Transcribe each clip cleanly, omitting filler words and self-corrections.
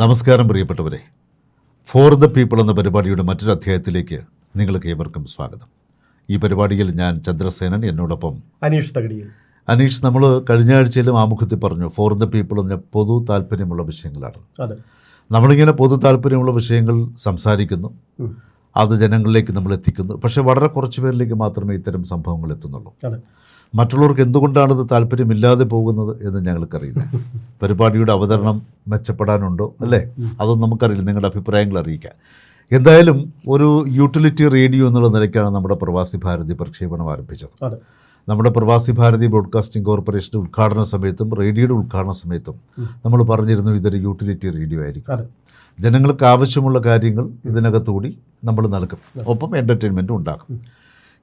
നമസ്കാരം പ്രിയപ്പെട്ടവരെ, for the people എന്ന പരിപാടിയുടെ മറ്റൊരു അധ്യായത്തിലേക്ക് നിങ്ങൾക്ക് ഏവർക്കും സ്വാഗതം. ഈ പരിപാടിയിൽ ഞാൻ ചന്ദ്രസേനൻ, എന്നോടൊപ്പം അനീഷ് തകടിയിൽ. അനീഷ്, നമ്മൾ കഴിഞ്ഞ ആഴ്ചയിലും ആമുഖത്തിൽ പറഞ്ഞു ഫോർ ദ പീപ്പിൾ എന്ന പൊതു താല്പര്യമുള്ള വിഷയങ്ങളാണ്. അതെ, നമ്മളിങ്ങനെ പൊതു താല്പര്യമുള്ള വിഷയങ്ങൾ സംസാരിക്കുന്നു, അത് ജനങ്ങളിലേക്ക് നമ്മൾ എത്തിക്കുന്നു. പക്ഷേ വളരെ കുറച്ച് പേരിലേക്ക് മാത്രമേ ഇത്തരം സംഭവങ്ങൾ എത്തുന്നുള്ളൂ. അതെ, മറ്റുള്ളവർക്ക് എന്തുകൊണ്ടാണ് ഇത് താല്പര്യമില്ലാതെ പോകുന്നത് എന്ന് ഞങ്ങൾക്കറിയില്ല. പരിപാടിയുടെ അവതരണം മെച്ചപ്പെടാനുണ്ടോ അല്ലേ, അതൊന്നും നമുക്കറിയില്ല. നിങ്ങളുടെ അഭിപ്രായങ്ങൾ അറിയിക്കാം. എന്തായാലും ഒരു യൂട്ടിലിറ്റി റേഡിയോ എന്നുള്ള നിലയ്ക്കാണ് നമ്മുടെ പ്രവാസി ഭാരതി പ്രക്ഷേപണം ആരംഭിച്ചത്. നമ്മുടെ പ്രവാസി ഭാരതി ബ്രോഡ്കാസ്റ്റിംഗ് കോർപ്പറേഷൻ്റെ ഉദ്ഘാടന സമയത്തും റേഡിയോയുടെ ഉദ്ഘാടന സമയത്തും നമ്മൾ പറഞ്ഞിരുന്നു ഇതൊരു യൂട്ടിലിറ്റി റേഡിയോ ആയിരിക്കും. ജനങ്ങൾക്ക് ആവശ്യമുള്ള കാര്യങ്ങൾ ഇതിനകത്തുകൂടി നമ്മൾ നൽകും, ഒപ്പം എൻ്റർടൈൻമെൻറ്റും ഉണ്ടാകും.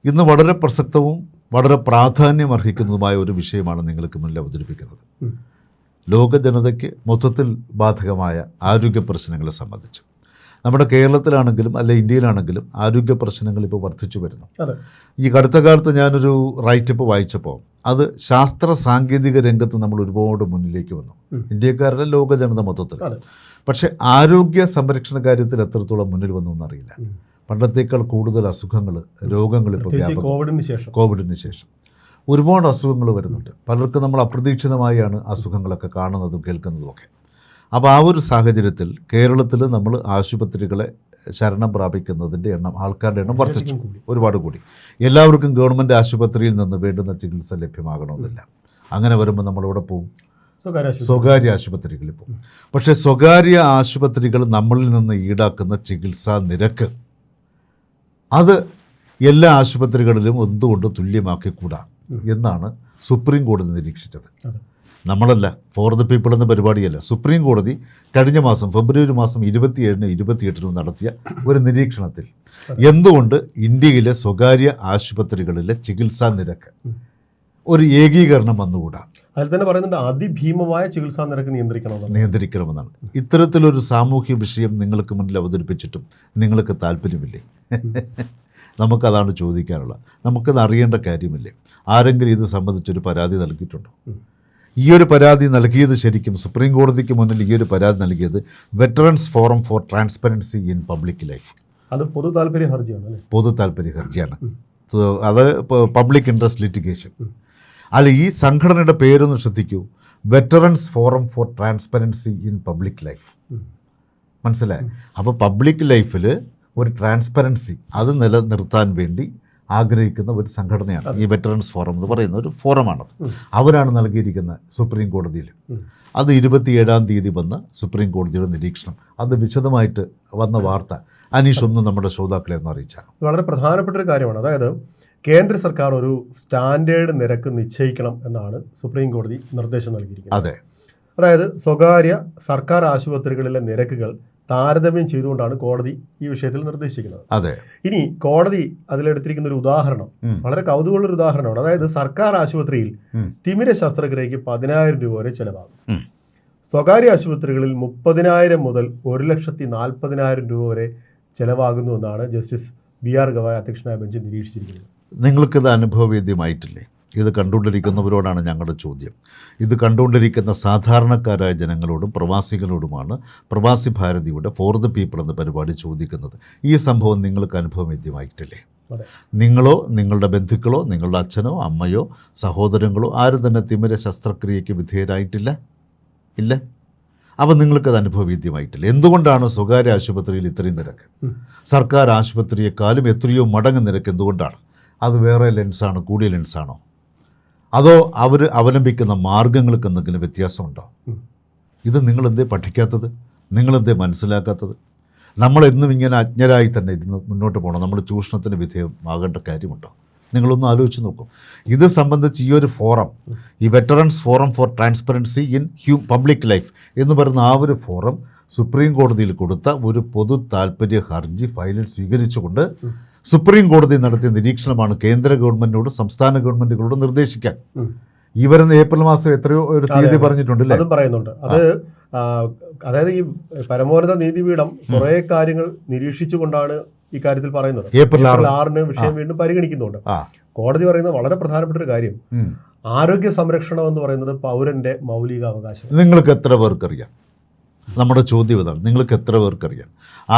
ഇന്ന് വളരെ പ്രസക്തവും വളരെ പ്രാധാന്യം അർഹിക്കുന്നതുമായ ഒരു വിഷയമാണ് നിങ്ങൾക്ക് മുന്നിൽ അവതരിപ്പിക്കുന്നത്. ലോക ജനതയ്ക്ക് മൊത്തത്തിൽ ബാധകമായ ആരോഗ്യ പ്രശ്നങ്ങളെ സംബന്ധിച്ച് നമ്മുടെ കേരളത്തിലാണെങ്കിലും അല്ലെ ഇന്ത്യയിലാണെങ്കിലും ആരോഗ്യ പ്രശ്നങ്ങൾ ഇപ്പോൾ വർദ്ധിച്ചു വരുന്നു. ഈ അടുത്ത കാലത്ത് ഞാനൊരു റൈറ്റപ്പ് വായിച്ചപ്പോൾ അത് ശാസ്ത്ര സാങ്കേതിക രംഗത്ത് നമ്മൾ ഒരുപാട് മുന്നിലേക്ക് വന്നു, ഇന്ത്യക്കാരുടെ ലോക ജനത മൊത്തത്തിൽ. പക്ഷേ ആരോഗ്യ സംരക്ഷണ കാര്യത്തിൽ എത്രത്തോളം മുന്നിൽ വന്നു എന്നറിയില്ല. പണ്ടത്തേക്കാൾ കൂടുതൽ അസുഖങ്ങൾ, രോഗങ്ങൾ ഇപ്പോൾ കോവിഡിന് ശേഷം ഒരുപാട് അസുഖങ്ങൾ വരുന്നുണ്ട്. പലർക്കും നമ്മൾ അപ്രതീക്ഷിതമായാണ് അസുഖങ്ങളൊക്കെ കാണുന്നതും കേൾക്കുന്നതുമൊക്കെ. അപ്പോൾ ആ ഒരു സാഹചര്യത്തിൽ കേരളത്തിൽ നമ്മൾ ആശുപത്രികളെ ശരണം പ്രാപിക്കുന്നതിൻ്റെ എണ്ണം, ആൾക്കാരുടെ എണ്ണം വർദ്ധിച്ചു, ഒരുപാട് കൂടി. എല്ലാവർക്കും ഗവൺമെൻറ് ആശുപത്രിയിൽ നിന്ന് വേണ്ടുന്ന ചികിത്സ ലഭ്യമാകണമെന്നില്ല. അങ്ങനെ വരുമ്പോൾ നമ്മളിവിടെ പോകും, സ്വകാര്യ ആശുപത്രികളിൽ പോകും. പക്ഷേ സ്വകാര്യ ആശുപത്രികൾ നമ്മളിൽ നിന്ന് ഈടാക്കുന്ന ചികിത്സാ നിരക്ക് അത് എല്ലാ ആശുപത്രികളിലും എന്തുകൊണ്ട് തുല്യമാക്കിക്കൂടാ എന്നാണ് സുപ്രീം കോടതി നിരീക്ഷിച്ചത്. നമ്മളല്ല, ഫോർ ദ പീപ്പിൾ എന്ന പരിപാടിയല്ല, സുപ്രീം കോടതി കഴിഞ്ഞ മാസം ഫെബ്രുവരി മാസം 27-നും 28-നും നടത്തിയ ഒരു നിരീക്ഷണത്തിൽ എന്തുകൊണ്ട് ഇന്ത്യയിലെ സ്വകാര്യ ആശുപത്രികളിലെ ചികിത്സാ നിരക്ക് ഒരു ഏകീകരണം വന്നുകൂടാ. അതിൽ തന്നെ പറയുന്നുണ്ട് അതിഭീമമായ ചികിത്സാ നിരക്ക് നിയന്ത്രിക്കണമെന്നാണ്. ഇത്തരത്തിലൊരു സാമൂഹ്യ വിഷയം നിങ്ങൾക്ക് മുന്നിൽ അവതരിപ്പിച്ചിട്ടും നിങ്ങൾക്ക് താല്പര്യമില്ലേ? നമുക്കതാണ് ചോദിക്കാനുള്ളത്. നമുക്കത് അറിയേണ്ട കാര്യമില്ലേ? ആരെങ്കിലും ഇത് സംബന്ധിച്ചൊരു പരാതി നൽകിയിട്ടുണ്ടോ? ഈ ഒരു പരാതി നൽകിയത് ശരിക്കും സുപ്രീം കോടതിക്ക് മുന്നിൽ ഈ ഒരു പരാതി നൽകിയത് veterans forum four transparency in public life. അത് പൊതു താല്പര്യ ഹർജിയാണ്. അത് പബ്ലിക് ഇൻട്രസ്റ്റ് ലിറ്റിഗേഷൻ. അല്ല, ഈ സംഘടനയുടെ പേരൊന്ന് ശ്രദ്ധിക്കൂ, veterans forum four transparency in public life. മനസ്സിലായി? അപ്പോൾ പബ്ലിക് ലൈഫിൽ ഒരു ട്രാൻസ്പെറൻസി അത് നിലനിർത്താൻ വേണ്ടി ആഗ്രഹിക്കുന്ന ഒരു സംഘടനയാണ് ഈ വെറ്ററൻസ് ഫോറം എന്ന് പറയുന്ന ഒരു ഫോറമാണത്. അവരാണ് നൽകിയിരിക്കുന്നത് സുപ്രീം കോടതിയിൽ. അത് 27-ാം തീയതി വന്ന സുപ്രീം കോടതിയുടെ നിരീക്ഷണം, അത് വിശദമായിട്ട് വന്ന വാർത്ത അനീഷ് ഒന്ന് നമ്മുടെ ശ്രോതാക്കളെ ഒന്ന് അറിയിച്ചാണ്. വളരെ പ്രധാനപ്പെട്ട ഒരു കാര്യമാണ്. അതായത് കേന്ദ്ര സർക്കാർ ഒരു സ്റ്റാൻഡേർഡ് നിരക്ക് നിശ്ചയിക്കണം എന്നാണ് സുപ്രീം കോടതി നിർദ്ദേശം നൽകിയിരിക്കുന്നത്. അതെ, അതായത് സ്വകാര്യ സർക്കാർ ആശുപത്രികളിലെ നിരക്കുകൾ താരതമ്യം ചെയ്തുകൊണ്ടാണ് കോടതി ഈ വിഷയത്തിൽ നിർദ്ദേശിക്കുന്നത്. അതെ, ഇനി കോടതി അതിലെടുത്തിരിക്കുന്ന ഒരു ഉദാഹരണം വളരെ കൗതുകമുള്ളൊരു ഉദാഹരണമാണ്. അതായത് സർക്കാർ ആശുപത്രിയിൽ തിമിര ശസ്ത്രക്രിയയ്ക്ക് 10,000 രൂപ വരെ ചെലവാകും. സ്വകാര്യ ആശുപത്രികളിൽ 30,000 മുതൽ 1,40,000 രൂപ വരെ ചെലവാകുന്നു എന്നാണ് ജസ്റ്റിസ് BR ഗവായ് അധ്യക്ഷനായ ബെഞ്ച് നിരീക്ഷിച്ചിരിക്കുന്നത്. നിങ്ങൾക്കിത് അനുഭവവേദ്യമായിട്ടില്ലേ? ഇത് കണ്ടുകൊണ്ടിരിക്കുന്നവരോടാണ് ഞങ്ങളുടെ ചോദ്യം. ഇത് കണ്ടുകൊണ്ടിരിക്കുന്ന സാധാരണക്കാരായ ജനങ്ങളോടും പ്രവാസികളോടുമാണ് പ്രവാസി ഭാരതിയുടെ ഫോർ ദ പീപ്പിൾ എന്ന പരിപാടി ചോദിക്കുന്നത്. ഈ സംഭവം നിങ്ങൾക്ക് അനുഭവവേദ്യമായിട്ടില്ലേ? നിങ്ങളോ നിങ്ങളുടെ ബന്ധുക്കളോ നിങ്ങളുടെ അച്ഛനോ അമ്മയോ സഹോദരങ്ങളോ ആരും തന്നെ തിമിര ശസ്ത്രക്രിയയ്ക്ക് വിധേയരായിട്ടില്ല? ഇല്ല. അപ്പോൾ നിങ്ങൾക്കത് അനുഭവവേദ്യമായിട്ടില്ല. എന്തുകൊണ്ടാണ് സ്വകാര്യ ആശുപത്രിയിൽ ഇത്രയും നിരക്ക്? സർക്കാർ ആശുപത്രിയെക്കാളും എത്രയോ മടങ്ങ് നിരക്ക് എന്തുകൊണ്ടാണ്? അത് വേറെ ലെൻസാണോ, കൂടിയ ലെൻസാണോ? അതോ അവർ അവലംബിക്കുന്ന മാർഗങ്ങൾക്ക് എന്തെങ്കിലും വ്യത്യാസമുണ്ടോ? ഇത് നിങ്ങളെന്തേ പഠിക്കാത്തത്? നിങ്ങളെന്തേ മനസ്സിലാക്കാത്തത്? നമ്മളെന്നും ഇങ്ങനെ അജ്ഞരായി തന്നെ ഇരുന്ന് മുന്നോട്ട് പോകണം? നമ്മൾ ചൂഷണത്തിന് വിധേയമാകേണ്ട കാര്യമുണ്ടോ? നിങ്ങളൊന്ന് ആലോചിച്ച് നോക്കും. ഇത് സംബന്ധിച്ച് ഈ ഒരു ഫോറം, ഈ veterans forum four transparency in public life എന്ന് പറയുന്ന ആ ഒരു ഫോറം സുപ്രീം കോടതിയിൽ കൊടുത്ത ഒരു പൊതു താല്പര്യ ഹർജി ഫയലിൽ സ്വീകരിച്ചുകൊണ്ട് സുപ്രീം കോടതി നടത്തിയ നിരീക്ഷണമാണ് കേന്ദ്ര ഗവൺമെൻറ്റിനോട് സംസ്ഥാന ഗവൺമെൻറ്റുകളോട് നിർദ്ദേശിക്കാൻ. ഈ വരുന്ന ഏപ്രിൽ മാസം എത്രയോ ഒരു തീയതി പറഞ്ഞിട്ടുണ്ടല്ലേ? അതും പറയുന്നുണ്ട്. അതായത് ഈ പരമോന്നത നീതിപീഠം കുറേ കാര്യങ്ങൾ നിരീക്ഷിച്ചുകൊണ്ടാണ് ഈ കാര്യത്തിൽ പറയുന്നത്. ഏപ്രിൽ 6-ന് വിഷയം വീണ്ടും പരിഗണിക്കുന്നുണ്ട്. കോടതി പറയുന്നത് വളരെ പ്രധാനപ്പെട്ട ഒരു കാര്യം, ആരോഗ്യ സംരക്ഷണം എന്ന് പറയുന്നത് പൗരന്റെ മൗലിക അവകാശം. നിങ്ങൾക്ക് എത്ര പേർക്കറിയാം? നമ്മുടെ ചോദ്യം ഇതാണ്, നിങ്ങൾക്ക് എത്ര പേർക്കറിയാം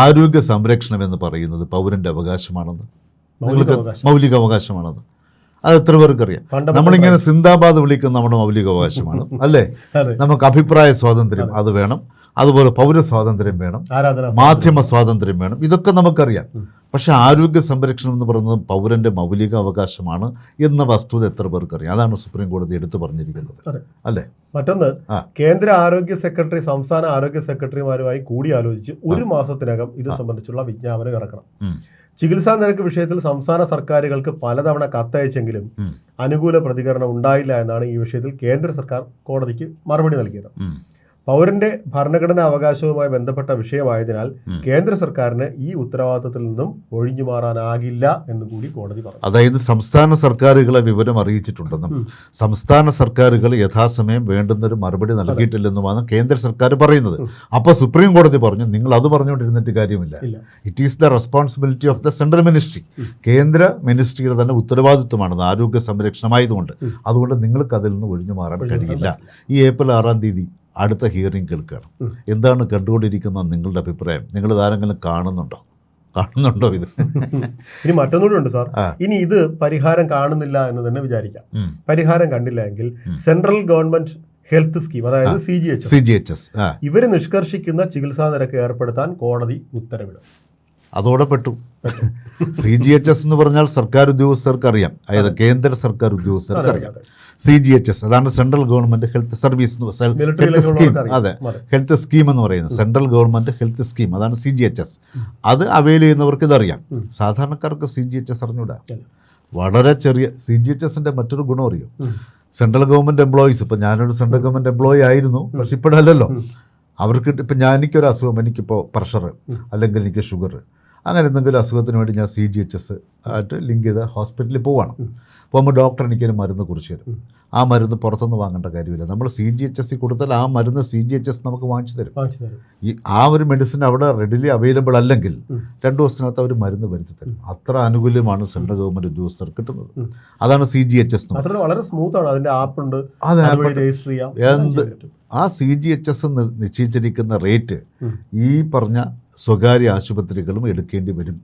ആരോഗ്യ സംരക്ഷണം എന്ന് പറയുന്നത് പൗരൻ്റെ അവകാശമാണെന്ന്? നിങ്ങൾക്ക് മൗലിക അവകാശമാണെന്ന് അത് എത്ര പേർക്കറിയാം? നമ്മളിങ്ങനെ സിന്ദാബാദ് വിളിക്കുന്ന നമ്മുടെ മൗലിക അവകാശമാണ് അല്ലേ? നമുക്ക് അഭിപ്രായ സ്വാതന്ത്ര്യം അത് വേണം, അതുപോലെ പൗര സ്വാതന്ത്ര്യം വേണം, മാധ്യമ സ്വാതന്ത്ര്യം വേണം, ഇതൊക്കെ നമുക്കറിയാം. പക്ഷെ ആരോഗ്യ സംരക്ഷണം എന്ന് പറയുന്നത് പൗരൻ്റെ മൗലിക അവകാശമാണ് എന്ന വസ്തുത എത്ര പേർക്കറിയാം? അതാണ് സുപ്രീം കോടതി എടുത്തു പറഞ്ഞിരിക്കുന്നത് അല്ലേ? മറ്റൊന്ന്, കേന്ദ്ര ആരോഗ്യ സെക്രട്ടറി സംസ്ഥാന ആരോഗ്യ സെക്രട്ടറിമാരുമായി കൂടിയാലോചിച്ച് 1 മാസത്തിനകം ഇത് സംബന്ധിച്ചുള്ള വിജ്ഞാപനം ഇറക്കണം. ചികിത്സാ നിരക്ക് വിഷയത്തിൽ സംസ്ഥാന സർക്കാരുകൾക്ക് പലതവണ കത്തയച്ചെങ്കിലും അനുകൂല പ്രതികരണം ഉണ്ടായില്ല എന്നാണ് ഈ വിഷയത്തിൽ കേന്ദ്ര സർക്കാർ കോടതിക്ക് മറുപടി നൽകിയത്. പൗരന്റെ ഭരണഘടനാ അവകാശവുമായി ബന്ധപ്പെട്ട വിഷയമായതിനാൽ കേന്ദ്ര സർക്കാരിന് ഈ ഉത്തരവാദിത്തത്തിൽ നിന്നും ഒഴിഞ്ഞു മാറാനാകില്ല എന്ന് കൂടി കോടതി പറഞ്ഞു. അതായത് സംസ്ഥാന സർക്കാരുകളെ വിവരം അറിയിച്ചിട്ടുണ്ടെന്നും സംസ്ഥാന സർക്കാരുകൾ യഥാസമയം വേണ്ടുന്നൊരു മറുപടി നൽകിയിട്ടില്ലെന്നുമാണ് കേന്ദ്ര സർക്കാർ പറയുന്നത്. അപ്പോൾ സുപ്രീം കോടതി പറഞ്ഞു, നിങ്ങൾ അത് പറഞ്ഞുകൊണ്ടിരുന്നിട്ട് കാര്യമില്ല. It is the responsibility of the central ministry. കേന്ദ്ര മിനിസ്ട്രിയുടെ തന്നെ ഉത്തരവാദിത്വമാണെന്ന് ആരോഗ്യ സംരക്ഷണമായതുകൊണ്ട്. അതുകൊണ്ട് നിങ്ങൾക്ക് അതിൽ നിന്ന് ഒഴിഞ്ഞു മാറാൻ കഴിയില്ല. ഈ ഏപ്രിൽ 6-ാം തീയതി അടുത്ത ഹിയറിംഗ് കേൾക്കുകയാണ്. എന്താണ് കണ്ടുകൊണ്ടിരിക്കുന്ന നിങ്ങളുടെ അഭിപ്രായം? നിങ്ങൾ ഇതാരെങ്കിലും കാണുന്നുണ്ടോ ഇത്? ഇനി മറ്റൊന്നുകൂടി ഉണ്ട് സാർ. ഇനി ഇത് പരിഹാരം കാണുന്നില്ല എന്ന് തന്നെ വിചാരിക്കാം. പരിഹാരം കണ്ടില്ല എങ്കിൽ സെൻട്രൽ ഗവൺമെന്റ് ഹെൽത്ത് സ്കീം, അതായത് CGHS, ഇവർ നിഷ്കർഷിക്കുന്ന ചികിത്സാ നിരക്ക് ഏർപ്പെടുത്താൻ കോടതി ഉത്തരവിടും. അതോടെ പെട്ടു. CGHS എന്ന് പറഞ്ഞാൽ സർക്കാർ ഉദ്യോഗസ്ഥർക്ക് അറിയാം, അതായത് കേന്ദ്ര സർക്കാർ ഉദ്യോഗസ്ഥർക്ക് അറിയാം. CGHS അതാണ് central government health service scheme. അതെ, ഹെൽത്ത് സ്കീം എന്ന് പറയുന്നത് സെൻട്രൽ ഗവൺമെന്റ് ഹെൽത്ത് സ്കീം, അതാണ് CGHS. അത് അവൈൽ ചെയ്യുന്നവർക്ക് ഇതറിയാം. സാധാരണക്കാർക്ക് CGHS അറിഞ്ഞൂടാ. വളരെ ചെറിയ CGHSന്റെ മറ്റൊരു ഗുണം അറിയോ? സെൻട്രൽ ഗവൺമെന്റ് എംപ്ലോയീസ്, ഇപ്പം ഞാനൊരു സെൻട്രൽ ഗവൺമെന്റ് എംപ്ലോയി ആയിരുന്നു, പക്ഷെ ഇപ്പോഴല്ലല്ലോ. അവർക്ക് ഇപ്പം എനിക്കൊരു അസുഖം, എനിക്കിപ്പോൾ പ്രഷർ അല്ലെങ്കിൽ എനിക്ക് ഷുഗർ, അങ്ങനെ എന്തെങ്കിലും അസുഖത്തിന് വേണ്ടി ഞാൻ CGHS ആയിട്ട് ലിങ്ക് ചെയ്ത ഹോസ്പിറ്റലിൽ പോവുകയാണ്. പോകുമ്പോൾ ഡോക്ടർ എനിക്കൊരു മരുന്ന് കുറിച്ച് തരും. ആ മരുന്ന് പുറത്തുനിന്ന് വാങ്ങേണ്ട കാര്യമില്ല. നമ്മൾ CGHS കൊടുത്താൽ ആ മരുന്ന് CGHS നമുക്ക് വാങ്ങിച്ചു തരും. ആ ഒരു മെഡിസിൻ അവിടെ റെഡിലി അവൈലബിൾ അല്ലെങ്കിൽ 2 ദിവസത്തിനകത്ത് അവർ മരുന്ന് വരുത്തി തരും. അത്ര ആനുകൂല്യമാണ് സെൻട്രൽ ഗവൺമെന്റ് ഉദ്യോഗസ്ഥർ കിട്ടുന്നത്. അതാണ് CGHS. വളരെ സ്മൂത്ത് ആണ്. അതിന്റെ ആപ്പ് ഉണ്ട്, രജിസ്റ്റർ ചെയ്യാം. ആ CGHS നിശ്ചയിച്ചിരിക്കുന്ന റേറ്റ് ഈ പറഞ്ഞ സ്വകാര്യ ആശുപത്രികളും എടുക്കേണ്ടി വരും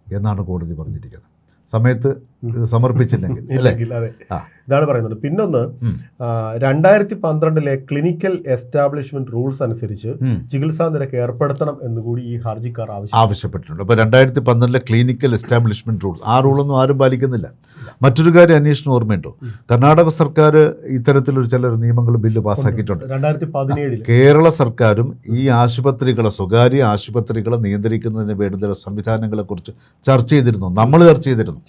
എന്നാണ് കോടതി പറഞ്ഞിരിക്കുന്നത്, സമയത്ത് ഇത് സമർപ്പിച്ചില്ലെങ്കിൽ. ഇതാണ് പറയുന്നത്. പിന്നൊന്ന്, 2012 ക്ലിനിക്കൽ എസ്റ്റാബ്ലിഷ്മെന്റ് റൂൾസ് അനുസരിച്ച് ചികിത്സാ നിരക്ക് ഏർപ്പെടുത്തണം എന്നുകൂടി ഈ ഹർജിക്കാർ ആവശ്യപ്പെട്ടിട്ടുണ്ട്. അപ്പോൾ 2012 ക്ലിനിക്കൽ എസ്റ്റാബ്ലിഷ്മെന്റ് റൂൾസ്, ആ റൂളൊന്നും ആരും പാലിക്കുന്നില്ല. മറ്റൊരു കാര്യം അന്വേഷണം ഓർമ്മയുണ്ടോ? കർണാടക സർക്കാർ ഇത്തരത്തിലൊരു ചില നിയമങ്ങൾ ബില്ല് പാസ്സാക്കിയിട്ടുണ്ട്. 2017 കേരള സർക്കാരും ഈ ആശുപത്രികളെ, സ്വകാര്യ ആശുപത്രികളെ നിയന്ത്രിക്കുന്നതിന് വേണ്ടുന്ന സംവിധാനങ്ങളെ കുറിച്ച് ചർച്ച ചെയ്തിരുന്നു. നമ്മൾ ചർച്ച ചെയ്തിരുന്നു.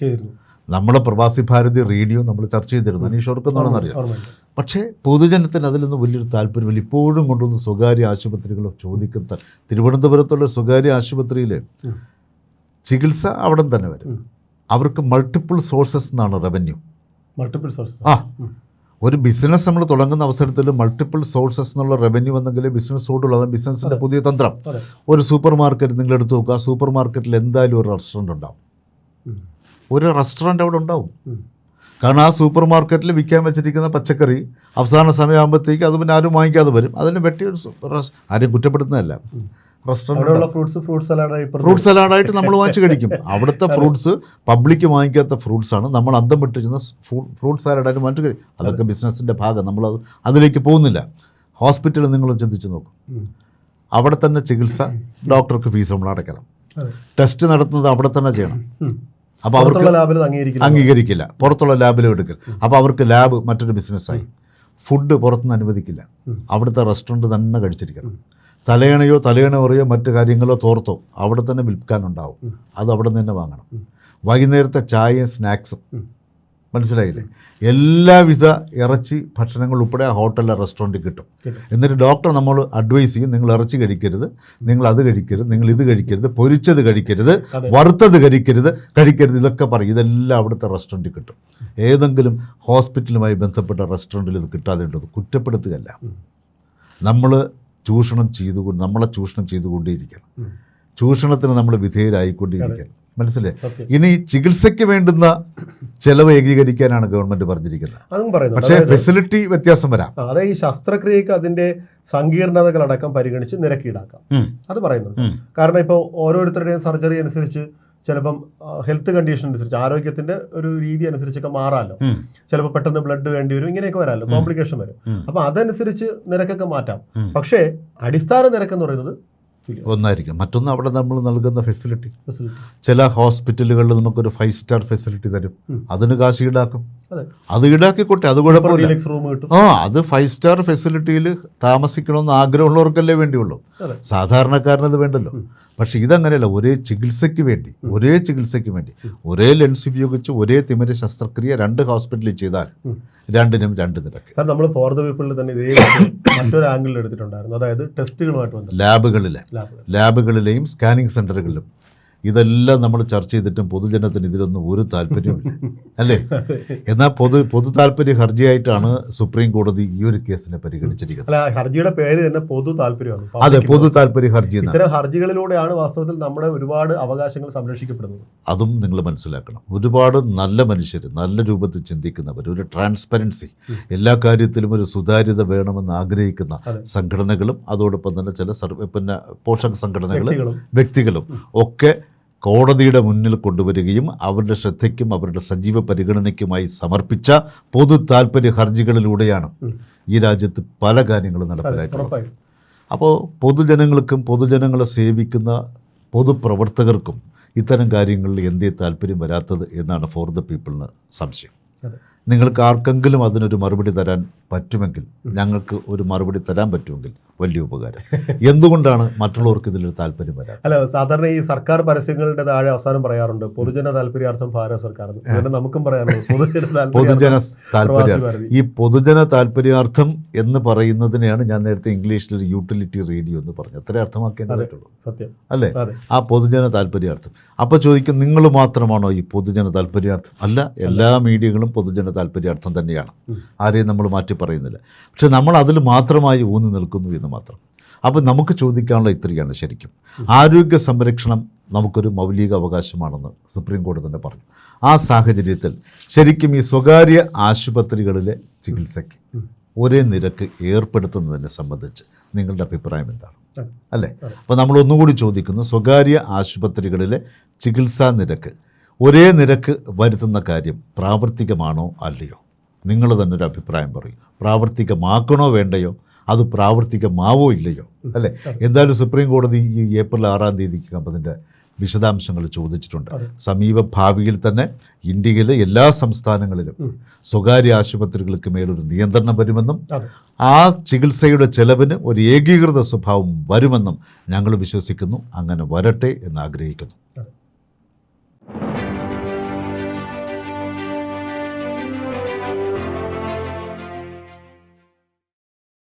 നമ്മളെ പ്രവാസി ഭാരതി റേഡിയോ നമ്മൾ ചർച്ച ചെയ്തിരുന്നു. അനീഷ് ഓർക്കുന്നുണ്ടെന്നറിയാം. പക്ഷേ പൊതുജനത്തിന് അതിലൊന്നും വലിയൊരു താല്പര്യമില്ല. ഇപ്പോഴും കൊണ്ടുവന്ന് സ്വകാര്യ ആശുപത്രികൾ ചോദിക്കുന്ന, തിരുവനന്തപുരത്തുള്ള സ്വകാര്യ ആശുപത്രിയിൽ ചികിത്സ അവിടെ തന്നെ വരും. അവർക്ക് മൾട്ടിപ്പിൾ സോഴ്സസ് എന്നാണ് റവന്യൂ. ഒരു ബിസിനസ് നമ്മൾ തുടങ്ങുന്ന അവസരത്തിൽ മൾട്ടിപ്പിൾ സോഴ്സസ് എന്നുള്ള റവന്യൂ എന്നെങ്കിലേ ബിസിനസ് ഓടുള്ളൂ. അതാണ് ബിസിനസ്സിൻ്റെ പുതിയ തന്ത്രം. ഒരു സൂപ്പർ മാർക്കറ്റ് നിങ്ങൾ എടുത്ത് നോക്കുക. ആ സൂപ്പർ മാർക്കറ്റിൽ എന്തായാലും ഒരു റെസ്റ്റോറൻറ്റ് ഉണ്ടാവും. ഒരു റെസ്റ്റോറൻറ്റ് അവിടെ ഉണ്ടാവും. കാരണം ആ സൂപ്പർ മാർക്കറ്റിൽ വിൽക്കാൻ വെച്ചിരിക്കുന്ന പച്ചക്കറി അവസാന സമയമാകുമ്പോഴത്തേക്ക് അത് പിന്നെ ആരും വാങ്ങിക്കാതെ വരും. അതിന് വെട്ടി ആരും കുറ്റപ്പെടുത്തുന്നതല്ല. റെസ്റ്റോറൻറ്റ് ഫ്രൂട്ട് സലാഡായിട്ട് നമ്മൾ വാങ്ങിച്ച് കഴിക്കും. അവിടുത്തെ ഫ്രൂട്ട്സ് പബ്ലിക് വാങ്ങിക്കാത്ത ഫ്രൂട്ട്സാണ് നമ്മൾ അന്തം വിട്ടിരുന്ന ഫ്രൂട്ട് സാലഡായിട്ട് മാറ്റി കഴിക്കും. അതൊക്കെ ബിസിനസ്സിൻ്റെ ഭാഗം. നമ്മൾ അതിലേക്ക് പോകുന്നില്ല. ഹോസ്പിറ്റലിൽ നിങ്ങൾ ചിന്തിച്ച് നോക്കും. അവിടെ തന്നെ ചികിത്സ, ഡോക്ടർക്ക് ഫീസ് നമ്മൾ അടയ്ക്കണം. ടെസ്റ്റ് നടത്തുന്നത് അവിടെ തന്നെ ചെയ്യണം. അപ്പോൾ അവർക്ക് അംഗീകരിക്കില്ല. പുറത്തുള്ള ലാബിലും എടുക്കൽ. അപ്പോൾ അവർക്ക് ലാബ് മറ്റൊരു ബിസിനസ്സായി. ഫുഡ് പുറത്തുനിന്ന് അനുവദിക്കില്ല. അവിടുത്തെ റെസ്റ്റോറൻറ്റ് തന്നെ കഴിച്ചിരിക്കണം. തലയണയോ മറ്റു കാര്യങ്ങളോ തോർത്തോ അവിടെ തന്നെ വിൽക്കാനുണ്ടാവും. അത് അവിടെ നിന്ന് തന്നെ വാങ്ങണം. വൈകുന്നേരത്തെ ചായയും സ്നാക്സും, മനസ്സിലായില്ലേ? എല്ലാവിധ ഇറച്ചി ഭക്ഷണങ്ങൾ ഉൾപ്പെടെ ആ ഹോട്ടലിലെ റെസ്റ്റോറൻറ്റിൽ കിട്ടും. എന്നിട്ട് ഡോക്ടർ നമ്മൾ അഡ്വൈസ് ചെയ്യും, നിങ്ങൾ ഇറച്ചി കഴിക്കരുത്, നിങ്ങൾ അത് കഴിക്കരുത്, നിങ്ങൾ ഇത് കഴിക്കരുത്, പൊരിച്ചത് കഴിക്കരുത്, വറുത്തത് കഴിക്കരുത്, ഇതൊക്കെ പറയും. ഇതെല്ലാം അവിടുത്തെ റെസ്റ്റോറൻറ്റിൽ കിട്ടും. ഏതെങ്കിലും ഹോസ്പിറ്റലുമായി ബന്ധപ്പെട്ട റെസ്റ്റോറൻറ്റിൽ ഇത് കിട്ടാതെ ഉണ്ടത് കുറ്റപ്പെടുത്തുകയല്ല. നമ്മളെ ചൂഷണം ചെയ്തുകൊണ്ടേയിരിക്കണം. ചൂഷണത്തിന് നമ്മൾ വിധേയരായിക്കൊണ്ടേയിരിക്കണം. മനസ്സിലായി. സത്യം. ഇനി ചികിത്സയ്ക്ക് വേണ്ടുന്ന ചെലവ് ഏകീകരിക്കാനാണ് ഗവൺമെന്റ് പറഞ്ഞിരിക്കുന്നത്. അതും പറയുന്നുണ്ട്. പക്ഷേ ഫെസിലിറ്റി വ്യത്യാസം വരാം. അതായത് ഈ ശസ്ത്രക്രിയക്ക് അതിന്റെ സങ്കീർണതകളടക്കം പരിഗണിച്ച് നിരക്ക് ഈടാക്കാം. അത് പറയുന്നുണ്ട്. കാരണം ഇപ്പോൾ ഓരോരുത്തരുടെയും സർജറി അനുസരിച്ച് ചിലപ്പം ഹെൽത്ത് കണ്ടീഷൻ അനുസരിച്ച്, ആരോഗ്യത്തിന്റെ ഒരു രീതി അനുസരിച്ചൊക്കെ മാറാമല്ലോ. ചിലപ്പോൾ പെട്ടെന്ന് ബ്ലഡ് വേണ്ടി വരും, ഇങ്ങനെയൊക്കെ വരാമല്ലോ, കോംപ്ലിക്കേഷൻ വരും. അപ്പൊ അതനുസരിച്ച് നിരക്കൊക്കെ മാറ്റാം. പക്ഷേ അടിസ്ഥാന നിരക്കെന്ന് പറയുന്നത് ഒന്നായിരിക്കും. മറ്റൊന്ന് അവിടെ നമ്മൾ നൽകുന്ന ഫെസിലിറ്റി. ചില ഹോസ്പിറ്റലുകളിൽ നമുക്കൊരു 5 സ്റ്റാർ ഫെസിലിറ്റി തരും, അതിന് കാശ് ഈടാക്കും. അത് ഈടാക്കിക്കോട്ടെ, അത് കുഴപ്പമില്ല. അത് 5 സ്റ്റാർ ഫെസിലിറ്റിയിൽ താമസിക്കണമെന്ന് ആഗ്രഹമുള്ളവർക്കല്ലേ വേണ്ടിയുള്ളൂ, സാധാരണക്കാരനത് വേണ്ടല്ലോ. പക്ഷെ ഇതങ്ങനെയല്ല. ഒരേ ചികിത്സയ്ക്ക് വേണ്ടി ഒരേ ലെൻസ് ഉപയോഗിച്ച് ഒരേ തിമിര ശസ്ത്രക്രിയ 2 ഹോസ്പിറ്റലിൽ ചെയ്താൽ രണ്ടിനും 2 നിരക്ക്. സാർ, നമ്മൾ ഫോർ ദ പീപ്പിളിൽ തന്നെ ഇതേ മറ്റൊരു ആംഗിളിൽ എടുത്തിട്ടുണ്ടായിരുന്നു. അതായത് ടെസ്റ്റുകളുമായിട്ട് ബന്ധപ്പെട്ട് ലാബുകളിലെയും സ്കാനിങ് സെന്ററുകളിലും ഇതെല്ലാം നമ്മൾ ചർച്ച ചെയ്തിട്ടും പൊതുജനത്തിന് ഇതിലൊന്നും ഒരു താല്പര്യമില്ല, അല്ലേ? എന്നാൽ പൊതു താല്പര്യ ഹർജിയായിട്ടാണ് സുപ്രീം കോടതി ഈ ഒരു കേസിനെ പരിഗണിച്ചിരിക്കുന്നത്. ഹർജിയുടെ പേര് തന്നെ പൊതു താല്പര്യമാണ്. അതെ, പൊതു താല്പര്യ ഹർജി. ഇത്തരം ഹർജികളിലൂടെയാണ് വാസ്തവത്തിൽ നമ്മുടെ ഒരുപാട് അവകാശങ്ങൾ സംരക്ഷിക്കപ്പെടുന്നത്. അതും നിങ്ങൾ മനസ്സിലാക്കണം. ഒരുപാട് നല്ല മനുഷ്യർ, നല്ല രൂപത്തിൽ ചിന്തിക്കുന്നവർ, ഒരു ട്രാൻസ്പെറൻസി, എല്ലാ കാര്യത്തിലും ഒരു സുതാര്യത വേണമെന്ന് ആഗ്രഹിക്കുന്ന സംഘടനകളും അതോടൊപ്പം തന്നെ ചില പോഷക സംഘടനകളും വ്യക്തികളും ഒക്കെ കോടതിയുടെ മുന്നിൽ കൊണ്ടുവരികയും അവരുടെ ശ്രദ്ധയ്ക്കും അവരുടെ സജീവ പരിഗണനയ്ക്കുമായി സമർപ്പിച്ച പൊതു താല്പര്യ ഹർജികളിലൂടെയാണ് ഈ രാജ്യത്ത് പല കാര്യങ്ങളും നടപ്പിലായിട്ടുള്ളത്. അപ്പോൾ പൊതുജനങ്ങൾക്കും പൊതുജനങ്ങളെ സേവിക്കുന്ന പൊതുപ്രവർത്തകർക്കും ഇത്തരം കാര്യങ്ങളിൽ എന്തേ താല്പര്യം വരാത്തത് എന്നാണ് ഫോർ ദ പീപ്പിളിന് സംശയം. നിങ്ങൾക്ക് ആർക്കെങ്കിലും അതിനൊരു മറുപടി തരാൻ പറ്റുമെങ്കിൽ, ഞങ്ങൾക്ക് ഒരു മറുപടി തരാൻ പറ്റുമെങ്കിൽ വലിയ ഉപകാരം. എന്തുകൊണ്ടാണ് മറ്റുള്ളവർക്ക് ഇതിലൊരു താല്പര്യം വരാൻ? അല്ല, സാധാരണ ഈ സർക്കാർ പരസ്യങ്ങളുടെ താഴെ അവസാനം പറയാറുണ്ട് പൊതുജന താല്പര്യാർത്ഥം ഭാരത സർക്കാർ. നമുക്കും പറയാറുണ്ട് പൊതുജന താല്പര്യാർത്ഥം. ഈ പൊതുജന താല്പര്യാർത്ഥം എന്ന് പറയുന്നതിനെയാണ് ഞാൻ നേരത്തെ ഇംഗ്ലീഷിൽ ഒരു യൂട്ടിലിറ്റി റേഡിയോ എന്ന് പറഞ്ഞു. അത്രേ അർത്ഥമാക്കേണ്ടതായിട്ടുള്ളൂ, സത്യം അല്ലേ? ആ പൊതുജന താല്പര്യാർത്ഥം. അപ്പോൾ ചോദിക്കും, നിങ്ങൾ മാത്രമാണോ ഈ പൊതുജന താല്പര്യാർത്ഥം? അല്ല, എല്ലാ മീഡിയകളും പൊതുജന താല്പര്യാർത്ഥം തന്നെയാണ്. ആരെയും നമ്മൾ മാറ്റി പറയുന്നില്ല. പക്ഷെ നമ്മൾ അതിൽ മാത്രമായി ഊന്നി നിൽക്കുന്നു എന്ന് മാത്രം. അപ്പോൾ നമുക്ക് ചോദിക്കാനുള്ള ഇത്രയാണ്. ശരിക്കും ആരോഗ്യ സംരക്ഷണം നമുക്കൊരു മൗലിക അവകാശമാണെന്ന് സുപ്രീം കോടതി തന്നെ പറഞ്ഞു. ആ സാഹചര്യത്തിൽ ശരിക്കും ഈ സ്വകാര്യ ആശുപത്രികളിലെ ചികിത്സയ്ക്ക് ഒരേ നിരക്ക് ഏർപ്പെടുത്തുന്നതിനെ സംബന്ധിച്ച് നിങ്ങളുടെ അഭിപ്രായം എന്താണ്? അല്ലേ? അപ്പോൾ നമ്മൾ ഒന്നുകൂടി ചോദിക്കുന്നു, സ്വകാര്യ ആശുപത്രികളിലെ ചികിത്സാ നിരക്ക് ഒരേ നിരക്ക് വരുത്തുന്ന കാര്യം പ്രാവർത്തികമാണോ അല്ലയോ? നിങ്ങൾ തന്നെ ഒരു അഭിപ്രായം പറയും. പ്രാവർത്തികമാക്കണോ വേണ്ടയോ? അത് പ്രാവർത്തികമാവോ ഇല്ലയോ? അല്ലേ? എന്തായാലും സുപ്രീം കോടതി ഈ ഏപ്രിൽ 6-ാം തീയതിക്ക് അതിൻ്റെ വിശദാംശങ്ങൾ ചോദിച്ചിട്ടുണ്ട്. സമീപ ഭാവിയിൽ തന്നെ ഇന്ത്യയിലെ എല്ലാ സംസ്ഥാനങ്ങളിലും സ്വകാര്യ ആശുപത്രികൾക്ക് മേലൊരു നിയന്ത്രണം വരുമെന്നും ആ ചികിത്സയുടെ ചെലവിന് ഒരു ഏകീകൃത സ്വഭാവം വരുമെന്നും ഞങ്ങൾ വിശ്വസിക്കുന്നു. അങ്ങനെ വരട്ടെ എന്ന് ആഗ്രഹിക്കുന്നു.